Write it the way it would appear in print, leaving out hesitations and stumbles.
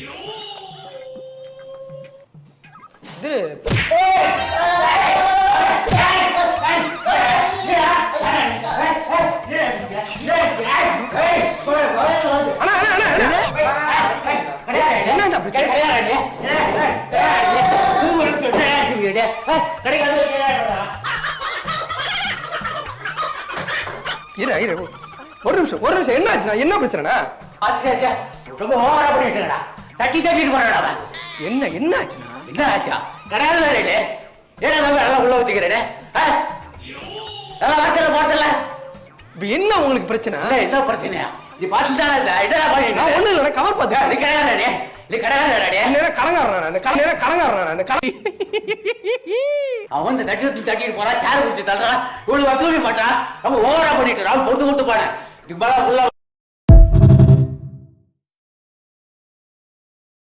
இது ஒரு நிமிஷம் என்ன ஆச்சுனா? என்ன பிரச்சனை? ரொம்ப ஓவரா பண்ணிட்டு தட்டி தட்டிட்டு போறாடா. என்ன ஆச்சுனா? என்ன ஆச்சா? கிடையாது. ஏன்னா உள்ள வச்சுக்கிறேன். போட்டல என்ன உங்களுக்கு பிரச்சனை? என்ன பிரச்சனையா? நீ பாத்துதான் ஒண்ணு இல்ல, கவர் பாத்து. நீ கிடையாது. நீ கிடையாது. கடங்காரன் அவன் வந்து தட்டிட்டு போறான். சேர குடிச்சு தள்ளுறான். இவ்வளவு தூக்கி மாட்டான். ரொம்ப ஓவரா பண்ணிட்டு பொறுத்து போனேன். இதுக்கு மேல